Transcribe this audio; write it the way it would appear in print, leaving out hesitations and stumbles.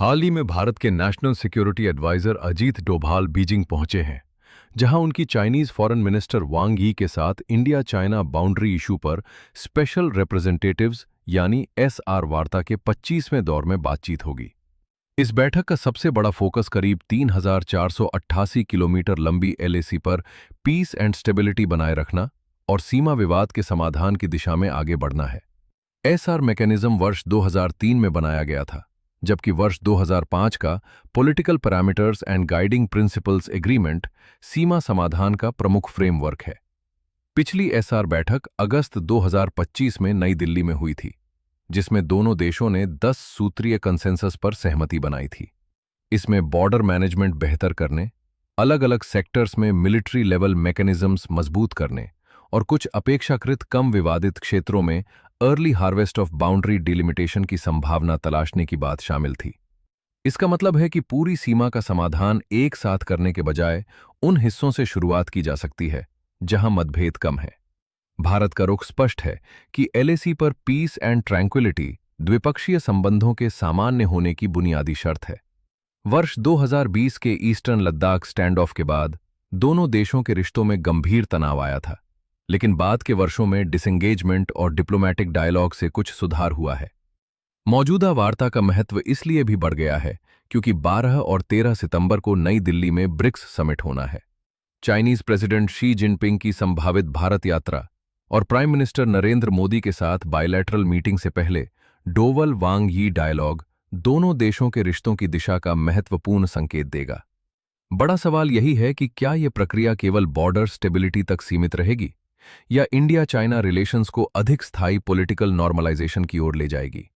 हाल ही में भारत के national security adviser Ajit Doval Beijing पहुंचे हैं, जहां उनकी चाइनीज फॉरेन मिनिस्टर वांग यी के साथ इंडिया चाइना बाउंड्री इशू पर स्पेशल रिप्रेजेंटेटिव्स यानी एसआर वार्ता के 25वें दौर में बातचीत होगी। इस बैठक का सबसे बड़ा फोकस करीब 3,488 किलोमीटर लंबी एलएसी पर पीस एंड स्टेबिलिटी बनाए रखना और सीमा विवाद के समाधान की दिशा में आगे बढ़ना है। एसआर मैकेनिज्म वर्ष 2003 में बनाया गया था, जबकि वर्ष 2005 का political parameters and guiding principles agreement सीमा समाधान का प्रमुख फ्रेमवर्क है। पिछली एसआर बैठक अगस्त 2025 में नई दिल्ली में हुई थी, जिसमें दोनों देशों ने 10 सूत्रीय कंसेंसस पर सहमति बनाई थी। इसमें बॉर्डर मैनेजमेंट बेहतर करने, अलग अलग सेक्टर्स में मिलिट्री लेवल मैकेनिज्म्स मजबूत करने और कुछ अपेक्षाकृत कम विवादित क्षेत्रों में early harvest of boundary delimitation की संभावना तलाशने की बात शामिल थी। इसका मतलब है कि पूरी सीमा का समाधान एक साथ करने के बजाय उन हिस्सों से शुरुआत की जा सकती है जहां मतभेद कम है। भारत का रुख स्पष्ट है कि एलएसी पर पीस एंड ट्रैंक्विलिटी द्विपक्षीय संबंधों के सामान्य होने की बुनियादी शर्त है। वर्ष 2020 के ईस्टर्न लद्दाख स्टैंड ऑफ के बाद दोनों देशों के रिश्तों में गंभीर तनाव आया था, लेकिन बाद के वर्षों में डिसंगेजमेंट और डिप्लोमैटिक डायलॉग से कुछ सुधार हुआ है। मौजूदा वार्ता का महत्व इसलिए भी बढ़ गया है क्योंकि 12 और 13 सितंबर को नई दिल्ली में ब्रिक्स समिट होना है। चाइनीज प्रेसिडेंट शी जिनपिंग की संभावित भारत यात्रा और प्राइम मिनिस्टर नरेंद्र मोदी के साथ बायलैटरल मीटिंग से पहले डोवल वांग यी डायलॉग दोनों देशों के रिश्तों की दिशा का महत्वपूर्ण संकेत देगा। बड़ा सवाल यही है कि क्या यह प्रक्रिया केवल बॉर्डर स्टेबिलिटी तक सीमित रहेगी या इंडिया चाइना रिलेशंस को अधिक स्थायी पॉलिटिकल नॉर्मलाइजेशन की ओर ले जाएगी।